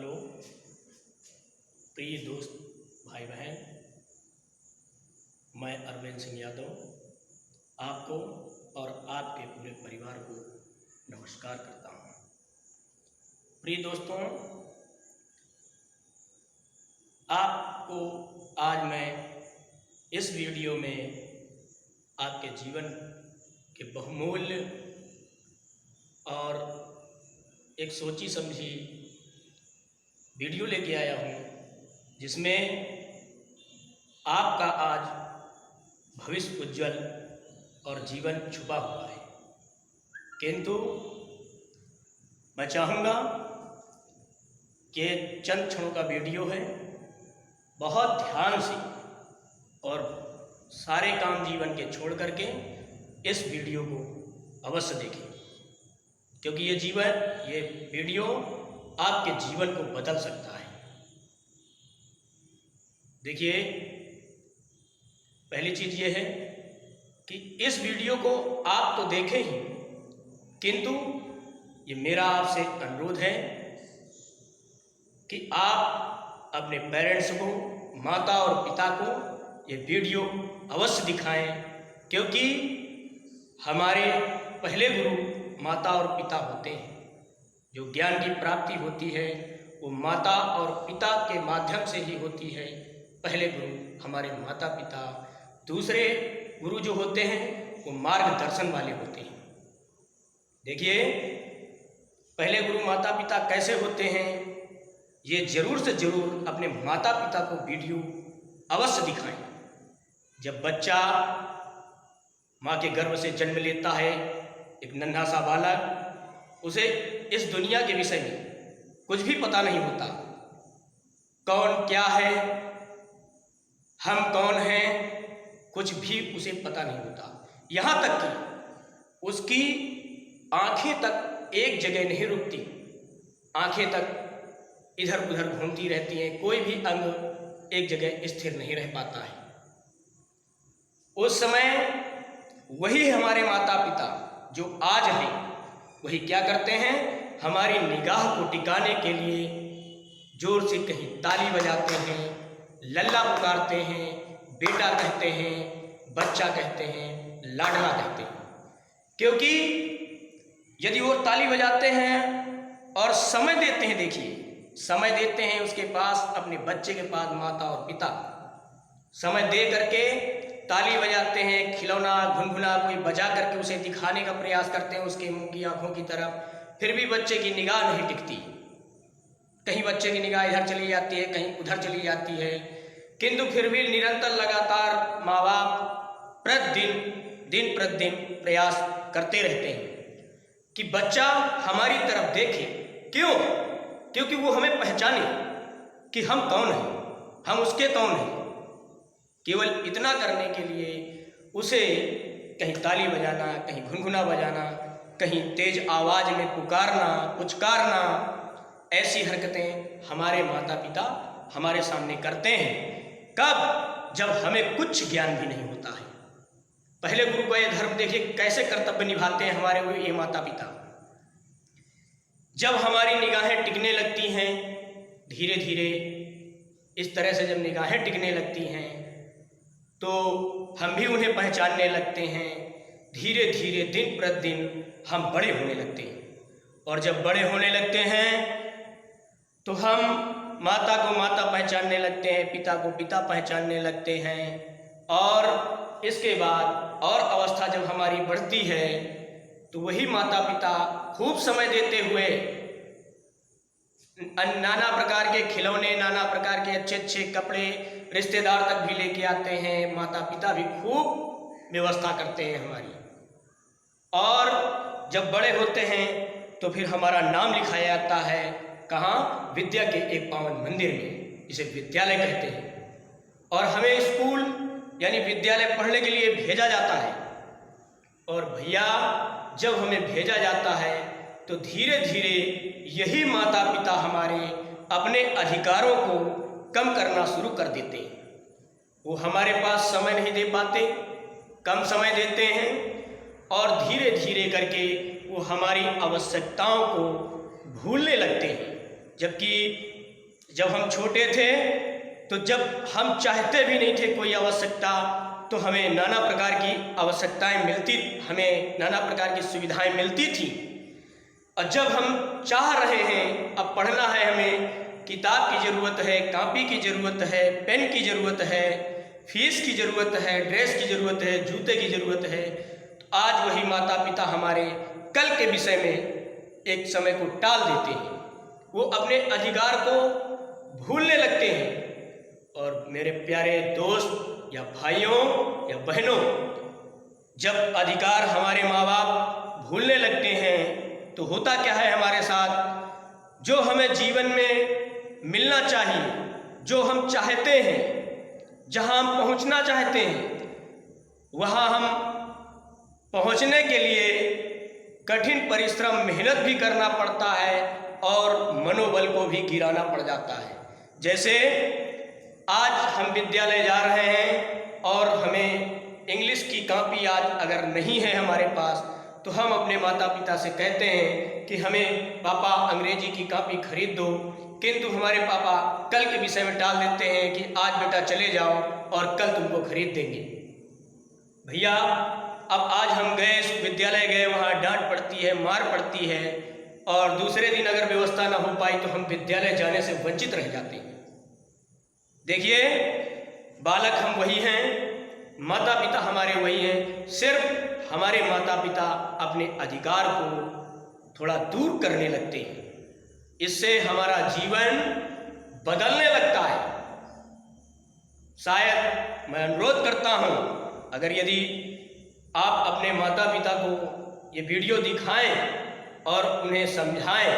Hello प्रिय दोस्त भाई बहन, मैं अरविंद सिंह यादव आपको और आपके पूरे परिवार को नमस्कार करता हूँ। प्रिय दोस्तों, आपको आज मैं इस वीडियो में आपके जीवन के बहुमूल्य और एक सोची समझी वीडियो लेके आया हूँ, जिसमें आपका आज भविष्य उज्जवल और जीवन छुपा हुआ है। किंतु मैं चाहूँगा कि चंद क्षणों का वीडियो है, बहुत ध्यान से और सारे काम जीवन के छोड़ करके इस वीडियो को अवश्य देखें, क्योंकि ये वीडियो आपके जीवन को बदल सकता है। देखिए, पहली चीज़ ये है कि इस वीडियो को आप तो देखें ही, किंतु ये मेरा आपसे अनुरोध है कि आप अपने पेरेंट्स को, माता और पिता को ये वीडियो अवश्य दिखाएं, क्योंकि हमारे पहले गुरु माता और पिता होते हैं। जो ज्ञान की प्राप्ति होती है वो माता और पिता के माध्यम से ही होती है। पहले गुरु हमारे माता पिता, दूसरे गुरु जो होते हैं वो मार्गदर्शन वाले होते हैं। देखिए, पहले गुरु माता पिता कैसे होते हैं, ये जरूर से जरूर अपने माता पिता को वीडियो अवश्य दिखाएं। जब बच्चा माँ के गर्भ से जन्म लेता है, एक नन्हा सा बालक, उसे इस दुनिया के विषय में कुछ भी पता नहीं होता। कौन क्या है, हम कौन हैं, कुछ भी उसे पता नहीं होता। यहाँ तक कि उसकी आंखें तक एक जगह नहीं रुकती, आंखें तक इधर उधर घूमती रहती हैं, कोई भी अंग एक जगह स्थिर नहीं रह पाता है। उस समय वही हमारे माता पिता जो आज हैं, वही क्या करते हैं, हमारी निगाह को टिकाने के लिए जोर से कहीं ताली बजाते हैं, लल्ला पुकारते हैं, बेटा कहते हैं, बच्चा कहते हैं, लाडला कहते हैं। क्योंकि यदि वो ताली बजाते हैं और समय देते हैं, देखिए समय देते हैं उसके पास, अपने बच्चे के पास माता और पिता समय दे करके ताली बजाते हैं, खिलौना घुनघुना कोई बजा करके उसे दिखाने का प्रयास करते हैं उसके मुंह की आंखों की तरफ, फिर भी बच्चे की निगाह नहीं टिकती। कहीं बच्चे की निगाह इधर चली जाती है, कहीं उधर चली जाती है, किंतु फिर भी निरंतर लगातार माँ बाप दिन प्रतिदिन प्रयास करते रहते हैं कि बच्चा हमारी तरफ देखे। क्यों? क्योंकि वो हमें पहचाने कि हम कौन हैं, हम उसके कौन हैं। केवल इतना करने के लिए उसे कहीं ताली बजाना, कहीं घुनघुना बजाना, कहीं तेज आवाज में पुकारना, पुचकारना, ऐसी हरकतें हमारे माता पिता हमारे सामने करते हैं। कब? जब हमें कुछ ज्ञान भी नहीं होता है। पहले गुरु का ये धर्म देखिए कैसे कर्तव्य निभाते हैं हमारे ये माता पिता। जब हमारी निगाहें टिकने लगती हैं, धीरे धीरे इस तरह से जब निगाहें टिकने लगती हैं तो हम भी उन्हें पहचानने लगते हैं। धीरे धीरे दिन प्रतिदिन हम बड़े होने लगते हैं, और जब बड़े होने लगते हैं तो हम माता को माता पहचानने लगते हैं, पिता को पिता पहचानने लगते हैं। और इसके बाद और अवस्था जब हमारी बढ़ती है तो वही माता पिता खूब समय देते हुए नाना प्रकार के खिलौने, नाना प्रकार के अच्छे अच्छे कपड़े रिश्तेदार तक भी लेके आते हैं। माता पिता भी खूब व्यवस्था करते हैं हमारी। और जब बड़े होते हैं तो फिर हमारा नाम लिखाया जाता है, कहाँ? विद्या के एक पावन मंदिर में, जिसे विद्यालय कहते हैं। और हमें स्कूल यानी विद्यालय पढ़ने के लिए भेजा जाता है। और भैया, जब हमें भेजा जाता है तो धीरे धीरे यही माता पिता हमारे अपने अधिकारों को कम करना शुरू कर देते हैं। वो हमारे पास समय नहीं दे पाते, कम समय देते हैं, और धीरे धीरे करके वो हमारी आवश्यकताओं को भूलने लगते हैं। जबकि जब हम छोटे थे तो जब हम चाहते भी नहीं थे कोई आवश्यकता, तो हमें नाना प्रकार की आवश्यकताएं मिलती, हमें नाना प्रकार की सुविधाएं मिलती थी। और जब हम चाह रहे हैं, अब पढ़ना है, हमें किताब की ज़रूरत है, कॉपी की ज़रूरत है, पेन की ज़रूरत है, फीस की ज़रूरत है, ड्रेस की ज़रूरत है, जूते की ज़रूरत है, तो आज वही माता पिता हमारे कल के विषय में एक समय को टाल देते हैं। वो अपने अधिकार को भूलने लगते हैं। और मेरे प्यारे दोस्त या भाइयों या बहनों, जब अधिकार हमारे माँ बाप भूलने लगते हैं तो होता क्या है हमारे साथ? जो हमें जीवन में मिलना चाहिए, जो हम चाहते हैं, जहाँ हम पहुँचना चाहते हैं, वहाँ हम पहुँचने के लिए कठिन परिश्रम, मेहनत भी करना पड़ता है और मनोबल को भी गिराना पड़ जाता है। जैसे आज हम विद्यालय जा रहे हैं और हमें इंग्लिश की कॉपी आज अगर नहीं है हमारे पास, तो हम अपने माता पिता से कहते हैं कि हमें पापा अंग्रेजी की कॉपी खरीद दो, किंतु हमारे पापा कल के विषय में टाल देते हैं कि आज बेटा चले जाओ और कल तुमको खरीद देंगे। भैया, अब आज हम गए, विद्यालय गए, वहाँ डांट पड़ती है, मार पड़ती है, और दूसरे दिन अगर व्यवस्था ना हो पाई तो हम विद्यालय जाने से वंचित रह जाते हैं। देखिए, बालक हम वही हैं, माता पिता हमारे वही हैं, सिर्फ हमारे माता पिता अपने अधिकार को थोड़ा दूर करने लगते हैं। इससे हमारा जीवन बदलने लगता है। शायद मैं अनुरोध करता हूँ, अगर यदि आप अपने माता पिता को ये वीडियो दिखाएं और उन्हें समझाएं,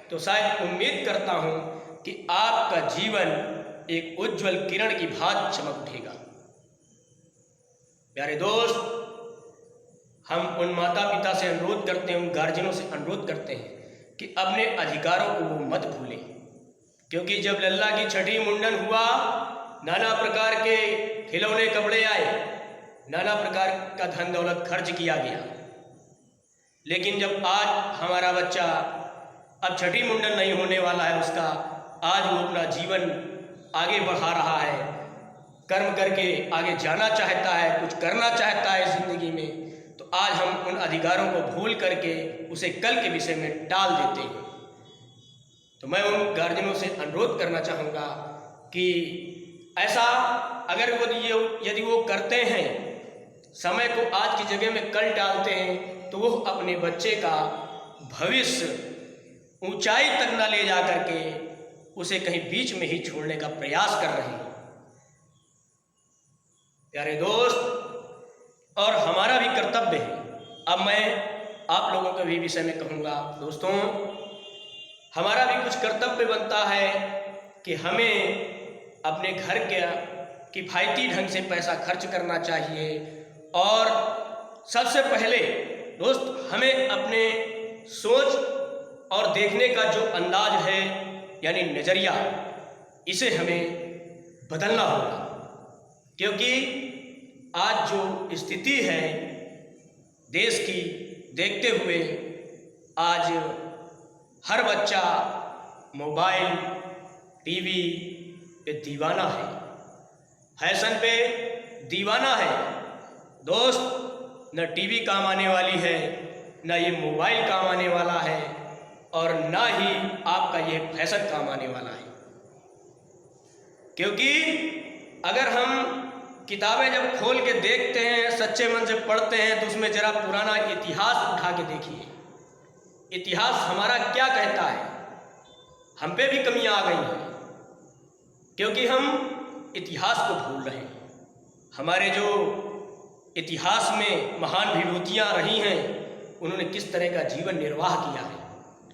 तो शायद उम्मीद करता हूँ कि आपका जीवन एक उज्जवल किरण की भांति चमक उठेगा। प्यारे दोस्त, हम उन माता पिता से अनुरोध करते हैं, उन गार्जियनों से अनुरोध करते हैं कि अपने अधिकारों को वो मत भूलें, क्योंकि जब लल्ला की छठी मुंडन हुआ, नाना प्रकार के खिलौने कपड़े आए, नाना प्रकार का धन दौलत खर्च किया गया, लेकिन जब आज हमारा बच्चा, अब छठी मुंडन नहीं होने वाला है उसका, आज वो अपना जीवन आगे बढ़ा रहा है, कर्म करके आगे जाना चाहता है, कुछ करना चाहता है ज़िंदगी में, तो आज हम उन अधिकारों को भूल करके उसे कल के विषय में टाल देते हैं। तो मैं उन गार्जियनों से अनुरोध करना चाहूँगा कि ऐसा अगर यदि वो करते हैं, समय को आज की जगह में कल टालते हैं, तो वो अपने बच्चे का भविष्य ऊंचाई तक न ले जा करके उसे कहीं बीच में ही छोड़ने का प्रयास कर रहे हैं। प्यारे दोस्त, और हमारा भी कर्तव्य है, अब मैं आप लोगों के भी विषय में कहूँगा, दोस्तों, हमारा भी कुछ कर्तव्य बनता है कि हमें अपने घर के किफ़ायती ढंग से पैसा खर्च करना चाहिए। और सबसे पहले दोस्त, हमें अपने सोच और देखने का जो अंदाज है, यानी नज़रिया, इसे हमें बदलना होगा, क्योंकि आज जो स्थिति है देश की देखते हुए, आज हर बच्चा मोबाइल, टीवी पे दीवाना है, फैशन पे दीवाना है। दोस्त, न टीवी काम आने वाली है, न ये मोबाइल काम आने वाला है, और ना ही आपका ये फैशन काम आने वाला है। क्योंकि अगर हम किताबें जब खोल के देखते हैं, सच्चे मन से पढ़ते हैं, तो उसमें ज़रा पुराना इतिहास उठा के देखिए। इतिहास हमारा क्या कहता है? हम पे भी कमियां आ गई हैं, क्योंकि हम इतिहास को भूल रहे हैं। हमारे जो इतिहास में महान विभूतियाँ रही हैं, उन्होंने किस तरह का जीवन निर्वाह किया है,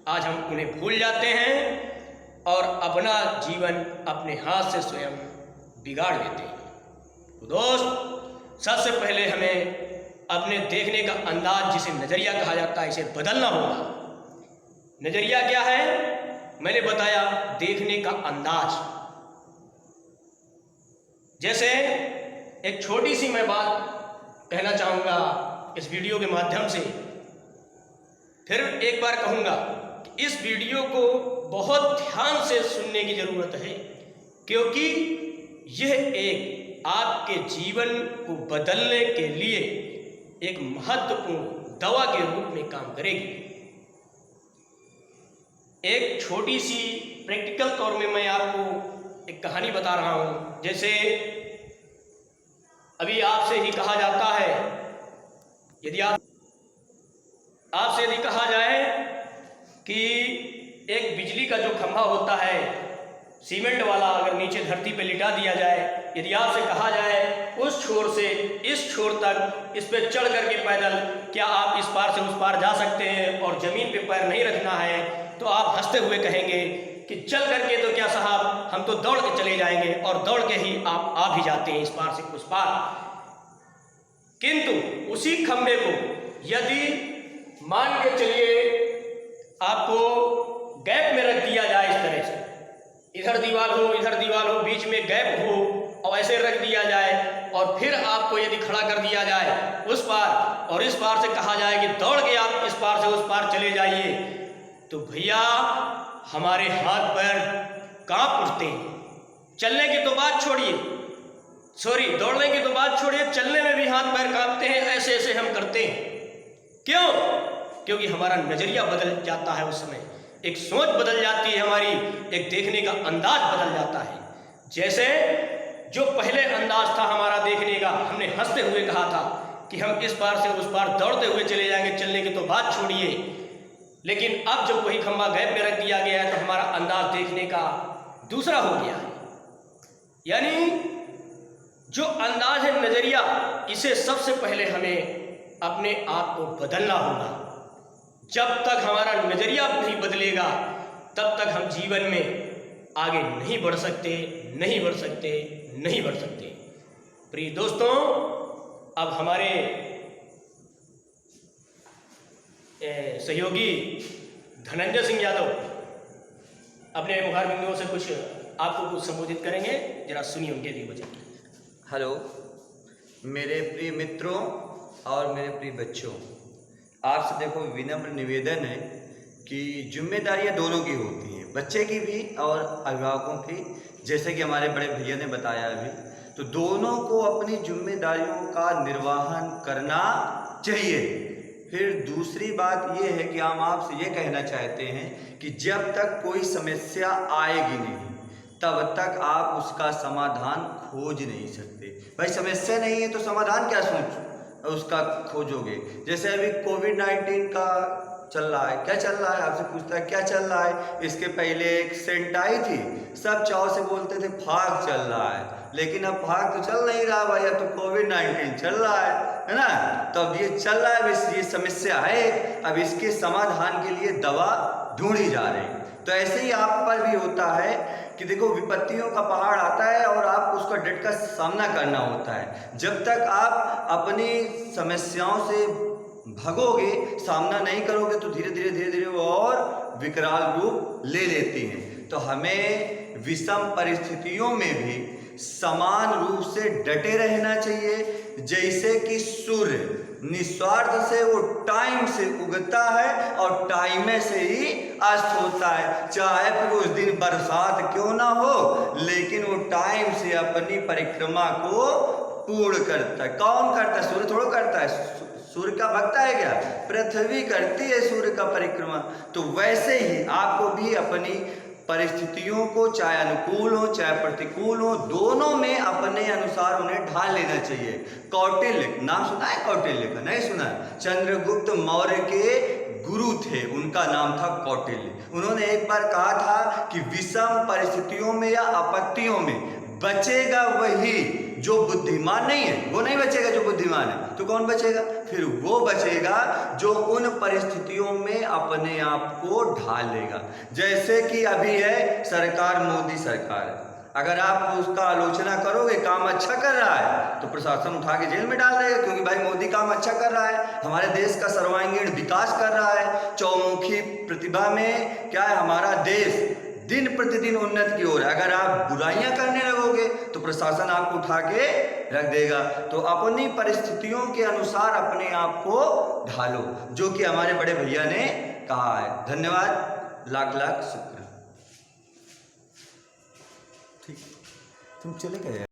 आज हम उन्हें भूल जाते हैं और अपना जीवन अपने हाथ से स्वयं बिगाड़ देते हैं। तो दोस्त, सबसे पहले हमें अपने देखने का अंदाज, जिसे नज़रिया कहा जाता है, इसे बदलना होगा। नज़रिया क्या है? मैंने बताया, देखने का अंदाज। जैसे एक छोटी सी मैं बात कहना चाहूँगा इस वीडियो के माध्यम से, फिर एक बार कहूँगा कि इस वीडियो को बहुत ध्यान से सुनने की ज़रूरत है, क्योंकि यह एक आपके जीवन को बदलने के लिए एक महत्वपूर्ण दवा के रूप में काम करेगी। एक छोटी सी प्रैक्टिकल तौर में मैं आपको एक कहानी बता रहा हूँ। जैसे अभी आपसे ही कहा जाता है, यदि आपसे यदि कहा जाए कि एक बिजली का जो खंभा होता है सीमेंट वाला, अगर नीचे धरती पे लिटा दिया जाए, यदि आपसे कहा जाए उस छोर से इस छोर तक इस पे चढ़ करके पैदल क्या आप इस पार से उस पार जा सकते हैं और ज़मीन पे पैर नहीं रखना है, तो आप हंसते हुए कहेंगे कि चल करके तो क्या साहब, हम तो दौड़ के चले जाएंगे, और दौड़ के ही आप आ भी जाते हैं इस पार से उस पार। किंतु उसी खंभे को यदि मान के चलिए आपको गैप में रख दिया जाए, इस तरह से इधर दीवार हो इधर दीवार हो, बीच में गैप हो और ऐसे रख दिया जाए, और फिर आपको यदि खड़ा कर दिया जाए उस पार और इस पार से कहा जाए कि दौड़ के आप इस पार से उस पार चले जाइए, तो भैया हमारे हाथ पैर कांप उठते हैं। चलने की तो बात छोड़िए, दौड़ने की तो बात छोड़िए, चलने में भी हाथ पैर कांपते हैं, ऐसे ऐसे हम करते हैं। क्यों? क्योंकि हमारा नजरिया बदल जाता है, उस समय एक सोच बदल जाती है हमारी, एक देखने का अंदाज बदल जाता है। जैसे जो पहले अंदाज था हमारा देखने का, हमने हंसते हुए कहा था कि हम इस पार से उस पार दौड़ते हुए चले जाएंगे, चलने की तो बात छोड़िए। लेकिन अब जब वही खंभा गैप में रख दिया गया है तो हमारा अंदाज देखने का दूसरा हो गया है। यानी जो अंदाज है, नजरिया, इसे सबसे पहले हमें अपने आप को बदलना होगा। जब तक हमारा नजरिया नहीं बदलेगा तब तक हम जीवन में आगे नहीं बढ़ सकते, नहीं बढ़ सकते, नहीं बढ़ सकते। प्रिय दोस्तों, अब हमारे सहयोगी धनंजय सिंह यादव अपने मुखार बिंदुओं से कुछ आपको कुछ संबोधित करेंगे, जरा सुनिए उनके लिए वजह। हेलो मेरे प्रिय मित्रों और मेरे प्रिय बच्चों, आपसे देखो विनम्र निवेदन है कि जिम्मेदारियां दोनों की होती हैं, बच्चे की भी और अभिभावकों की। जैसे कि हमारे बड़े भैया ने बताया अभी, तो दोनों को अपनी जिम्मेदारियों का निर्वहन करना चाहिए। फिर दूसरी बात ये है कि हम आपसे ये कहना चाहते हैं कि जब तक कोई समस्या आएगी नहीं तब तक आप उसका समाधान खोज नहीं सकते। भाई समस्या नहीं है तो समाधान क्या उसका खोजोगे। जैसे अभी कोविड-19 का चल रहा है, क्या चल रहा है, आपसे पूछता है क्या चल रहा है। इसके पहले एक सेंट आई थी, सब चाव से बोलते थे फाग चल रहा है, लेकिन अब फाग तो चल नहीं रहा भाई, अब तो कोविड-19 चल रहा है ना। तो अब ये चल रहा है, ये समस्या है, अब इसके समाधान के लिए दवा ढूंढी जा रही है। तो ऐसे ही आप पर भी होता है कि देखो विपत्तियों का पहाड़ आता है और आप उसका डट का सामना करना होता है। जब तक आप अपनी समस्याओं से भगोगे, सामना नहीं करोगे, तो धीरे धीरे वो और विकराल रूप ले लेती हैं। तो हमें विषम परिस्थितियों में भी समान रूप से डटे रहना चाहिए। जैसे कि सूर्य निस्वार्थ से वो टाइम से उगता है और टाइम से ही अस्त होता है, चाहे फिर उस दिन बरसात क्यों ना हो, लेकिन वो टाइम से अपनी परिक्रमा को पूर्ण करता है। कौन करता है? सूर्य थोड़ा करता है, सूर्य का भक्ता है क्या? पृथ्वी करती है सूर्य का परिक्रमा। तो वैसे ही आपको भी अपनी परिस्थितियों को, चाहे अनुकूल हो चाहे प्रतिकूल हो, दोनों में अपने अनुसार उन्हें ढाल लेना चाहिए। कौटिल्य, नाम सुना है कौटिल्य का? नहीं सुना है? चंद्रगुप्त मौर्य के गुरु थे, उनका नाम था कौटिल्य। उन्होंने एक बार कहा था कि विषम परिस्थितियों में या आपत्तियों में बचेगा वही जो बुद्धिमान नहीं है। वो नहीं बचेगा जो बुद्धिमान है, तो कौन बचेगा? फिर वो बचेगा जो उन परिस्थितियों में अपने आप को ढाल लेगा। जैसे कि अभी है सरकार, मोदी सरकार है, अगर आप उसका आलोचना करोगे, काम अच्छा कर रहा है, तो प्रशासन उठा के जेल में डाल देगा, क्योंकि भाई मोदी काम अच्छा कर रहा है, हमारे देश का सर्वांगीण विकास कर रहा है, चौमुखी प्रतिभा में क्या है, हमारा देश दिन प्रतिदिन उन्नति की ओर है। अगर आप बुराइयां करने लगोगे तो प्रशासन आपको उठा के रख देगा। तो अपनी परिस्थितियों के अनुसार अपने आप को ढालो, जो कि हमारे बड़े भैया ने कहा है। धन्यवाद। लाख लाख शुक्र। ठीक, तुम चले गए।